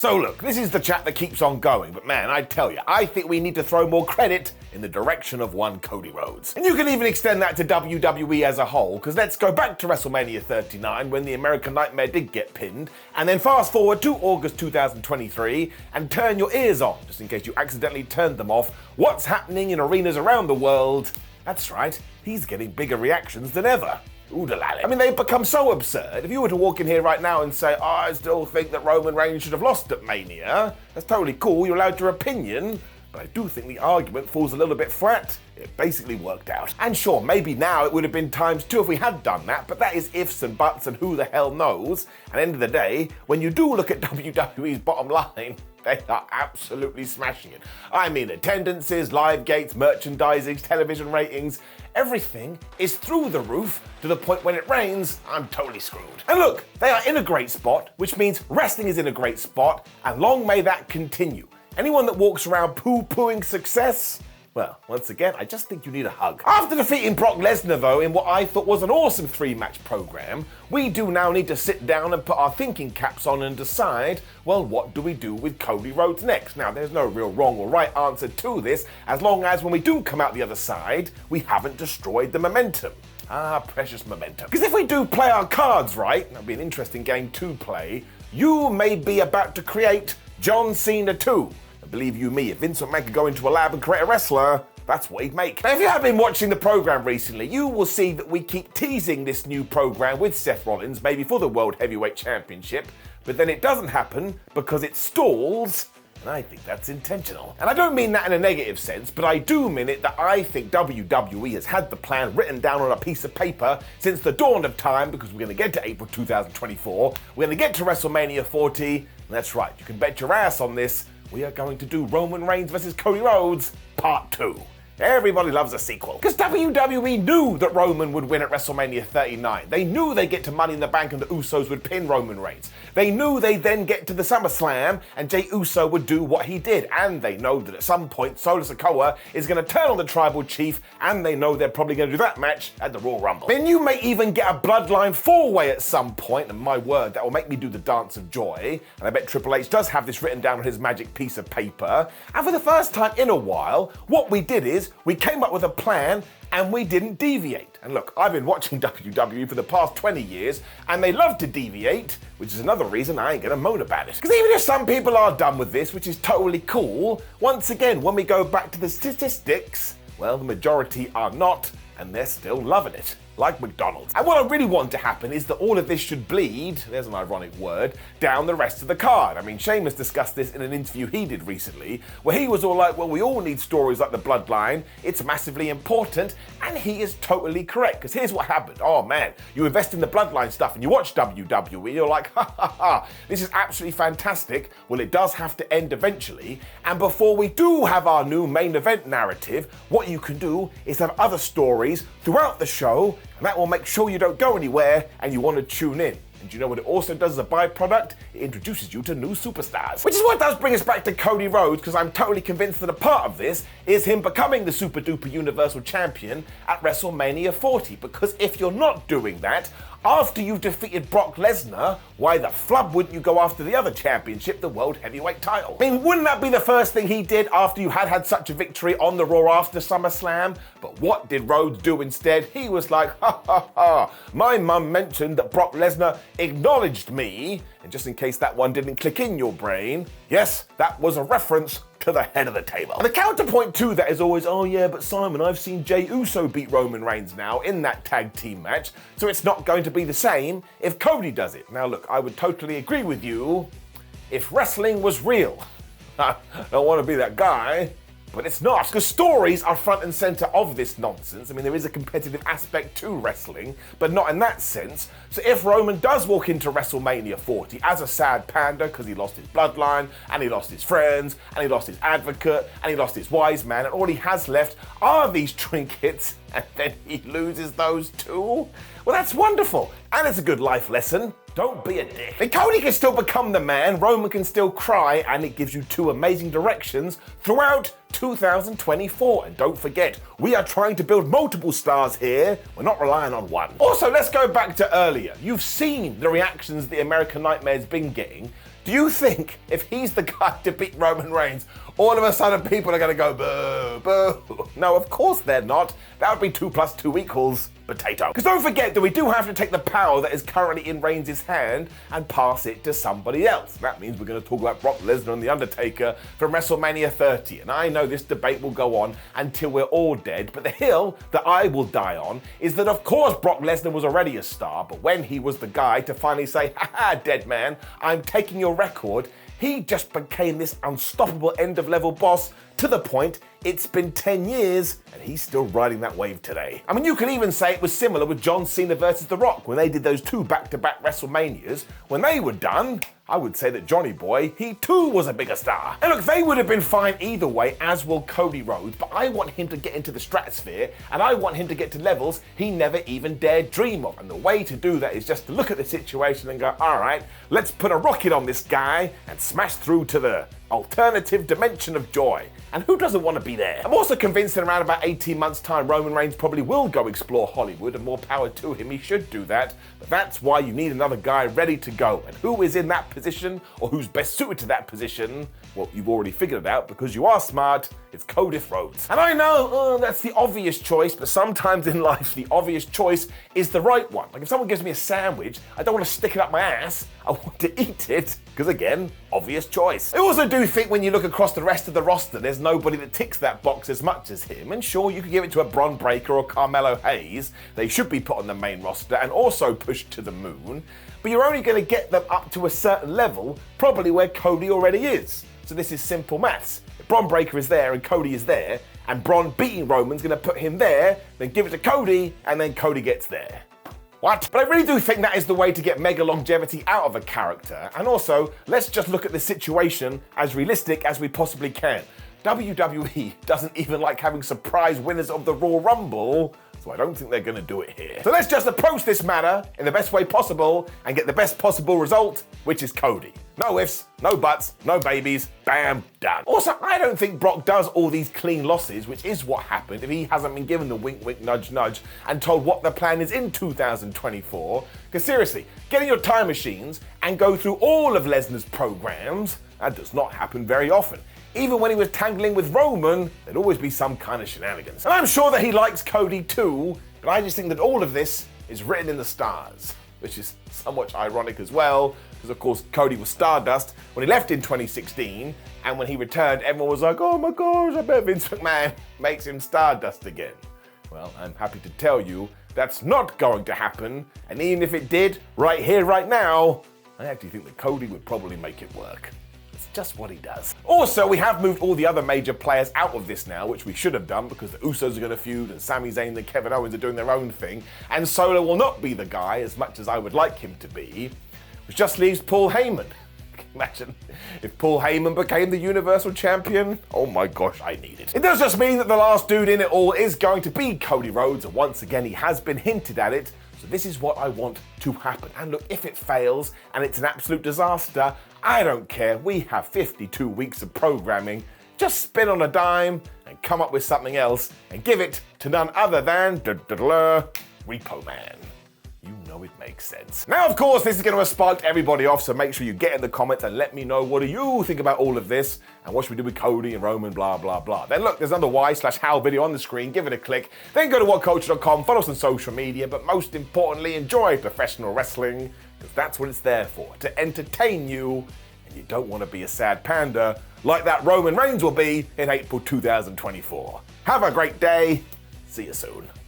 So look, this is the chat that keeps on going, but man, I tell you, I think we need to throw more credit in the direction of one Cody Rhodes. And you can even extend that to WWE as a whole, because let's go back to WrestleMania 39 when the American Nightmare did get pinned, and then fast forward to August 2023 and turn your ears on, just in case you accidentally turned them off. What's happening in arenas around the world? That's right, he's getting bigger reactions than ever. I mean, they've become so absurd. If you were to walk in here right now and say, I still think that Roman Reigns should have lost at Mania, that's totally cool, you're allowed your opinion, but I do think the argument falls a little bit flat. It basically worked out. And sure, maybe now it would have been times two if we had done that, but that is ifs and buts and who the hell knows. At the end of the day, when you do look at WWE's bottom line, they are absolutely smashing it. I mean, attendances, live gates, merchandising, television ratings, everything is through the roof to the point when it rains, I'm totally screwed. And look, they are in a great spot, which means wrestling is in a great spot, and long may that continue. Anyone that walks around poo-pooing success, well, once again, I just think you need a hug. After defeating Brock Lesnar, though, in what I thought was an awesome three-match program, we do now need to sit down and put our thinking caps on and decide, well, what do we do with Cody Rhodes next? Now, there's no real wrong or right answer to this, as long as when we do come out the other side, we haven't destroyed the momentum. Ah, precious momentum. Because if we do play our cards right, that'll be an interesting game to play, you may be about to create John Cena 2. Believe you me, if Vince McMahon could go into a lab and create a wrestler, that's what he'd make. Now, if you have been watching the program recently, you will see that we keep teasing this new program with Seth Rollins, maybe for the World Heavyweight Championship, but then it doesn't happen because it stalls, and I think that's intentional. And I don't mean that in a negative sense, but I do mean it that I think WWE has had the plan written down on a piece of paper since the dawn of time, because we're going to get to April 2024, we're going to get to WrestleMania 40, and that's right, you can bet your ass on this. We are going to do Roman Reigns versus Cody Rhodes, Part 2. Everybody loves a sequel. Because WWE knew that Roman would win at WrestleMania 39. They knew they'd get to Money in the Bank and the Usos would pin Roman Reigns. They knew they'd then get to the SummerSlam and Jey Uso would do what he did. And they know that at some point Solo Sikoa is going to turn on the Tribal Chief, and they know they're probably going to do that match at the Royal Rumble. Then you may even get a Bloodline 4-way at some point, and my word, that will make me do the dance of joy. And I bet Triple H does have this written down on his magic piece of paper. And for the first time in a while, what we did is we came up with a plan and we didn't deviate. And look, I've been watching WWE for the past 20 years and they love to deviate, which is another reason I ain't gonna moan about it. Because even if some people are done with this, which is totally cool, once again, when we go back to the statistics, well, the majority are not, and they're still loving it. Like McDonald's. And what I really want to happen is that all of this should bleed, there's an ironic word, down the rest of the card. I mean, Sheamus discussed this in an interview he did recently, where he was all like, well, we all need stories like the Bloodline, it's massively important, and he is totally correct, because here's what happened. Oh man, you invest in the Bloodline stuff and you watch WWE, you're like, ha ha ha, this is absolutely fantastic. Well, it does have to end eventually, and before we do have our new main event narrative, what you can do is have other stories throughout the show, and that will make sure you don't go anywhere and you want to tune in. And you know what it also does as a byproduct? It introduces you to new superstars. Which is what does bring us back to Cody Rhodes, because I'm totally convinced that a part of this is him becoming the super duper Universal Champion at WrestleMania 40. Because if you're not doing that, after you've defeated Brock Lesnar, why the flub wouldn't you go after the other championship, the World Heavyweight title? I mean, wouldn't that be the first thing he did after you had such a victory on the Raw after SummerSlam? But what did Rhodes do instead? He was like, ha ha ha, my mum mentioned that Brock Lesnar acknowledged me, and just in case that one didn't click in your brain, yes, that was a reference to the head of the table. And the counterpoint to that is always, oh yeah, but Simon, I've seen Jey Uso beat Roman Reigns now in that tag team match, so it's not going to be the same if Cody does it. Now look, I would totally agree with you if wrestling was real. I don't want to be that guy, but it's not, because stories are front and center of this nonsense. I mean, there is a competitive aspect to wrestling, but not in that sense. So if Roman does walk into WrestleMania 40 as a sad panda because he lost his bloodline, and he lost his friends, and he lost his advocate, and he lost his wise man, and all he has left are these trinkets, and then he loses those too, well, that's wonderful. And it's a good life lesson. Don't be a dick. And Cody can still become the man, Roman can still cry, and it gives you two amazing directions throughout 2024. And don't forget, we are trying to build multiple stars here. We're not relying on one. Also, let's go back to earlier. You've seen the reactions the American Nightmare's been getting. Do you think if he's the guy to beat Roman Reigns, all of a sudden people are going to go boo, boo? No, of course they're not. That would be 2 + 2 = potato. Because don't forget that we do have to take the power that is currently in Reigns' hand and pass it to somebody else. That means we're going to talk about Brock Lesnar and The Undertaker from WrestleMania 30. And I know this debate will go on until we're all dead, but the hill that I will die on is that of course Brock Lesnar was already a star, but when he was the guy to finally say, haha, dead man, I'm taking your record, he just became this unstoppable end-of-level boss to the point it's been 10 years and he's still riding that wave today. I mean, you can even say it was similar with John Cena versus The Rock when they did those 2 back-to-back WrestleManias. When they were done, I would say that Johnny Boy, he too was a bigger star. And look, they would have been fine either way, as will Cody Rhodes, but I want him to get into the stratosphere and I want him to get to levels he never even dared dream of. And the way to do that is just to look at the situation and go, all right, let's put a rocket on this guy and smash through to the alternative dimension of joy. And who doesn't want to be there? I'm also convinced in around about 18 months' time, Roman Reigns probably will go explore Hollywood, and more power to him, he should do that. But that's why you need another guy ready to go. And who is in that position, or who's best suited to that position? Well, you've already figured it out because you are smart. It's Cody Rhodes. And I know that's the obvious choice, but sometimes in life, the obvious choice is the right one. Like if someone gives me a sandwich, I don't want to stick it up my ass. I want to eat it, because again, obvious choice. I also do think when you look across the rest of the roster, there's nobody that ticks that box as much as him. And sure, you could give it to a Bron Breakker or Carmelo Hayes. They should be put on the main roster and also pushed to the moon. But you're only going to get them up to a certain level, probably where Cody already is. So this is simple maths. If Bron Breakker is there and Cody is there, and Bron beating Roman's going to put him there, then give it to Cody, and then Cody gets there. What? But I really do think that is the way to get mega longevity out of a character. And also, let's just look at the situation as realistic as we possibly can. WWE doesn't even like having surprise winners of the Royal Rumble, so I don't think they're going to do it here. So let's just approach this matter in the best way possible and get the best possible result, which is Cody. No ifs, no buts, no babies, bam, done. Also, I don't think Brock does all these clean losses, which is what happened if he hasn't been given the wink, wink, nudge, nudge and told what the plan is in 2024. Because seriously, getting your time machines and go through all of Lesnar's programs, that does not happen very often. Even when he was tangling with Roman, there'd always be some kind of shenanigans. And I'm sure that he likes Cody too, but I just think that all of this is written in the stars, which is somewhat ironic as well, because of course Cody was Stardust when he left in 2016, and when he returned, everyone was like, oh my gosh, I bet Vince McMahon makes him Stardust again. Well, I'm happy to tell you that's not going to happen, and even if it did, right here, right now, I actually think that Cody would probably make it work. Just what he does. Also, we have moved all the other major players out of this now, which we should have done because the Usos are going to feud and Sami Zayn and Kevin Owens are doing their own thing, and Solo will not be the guy as much as I would like him to be, which just leaves Paul Heyman. Imagine if Paul Heyman became the Universal Champion. Oh my gosh, I need it. It does just mean that the last dude in it all is going to be Cody Rhodes, and once again he has been hinted at it. So this is what I want to happen. And look, if it fails and it's an absolute disaster, I don't care. We have 52 weeks of programming. Just spin on a dime and come up with something else and give it to none other than Repo Man. You know it makes sense. Now, of course, this is going to have sparked everybody off, so make sure you get in the comments and let me know what do you think about all of this and what should we do with Cody and Roman, blah, blah, blah. Then look, there's another why/how video on the screen. Give it a click. Then go to whatculture.com, follow us on social media, but most importantly, enjoy professional wrestling, because that's what it's there for, to entertain you, and you don't want to be a sad panda like that Roman Reigns will be in April 2024. Have a great day. See you soon.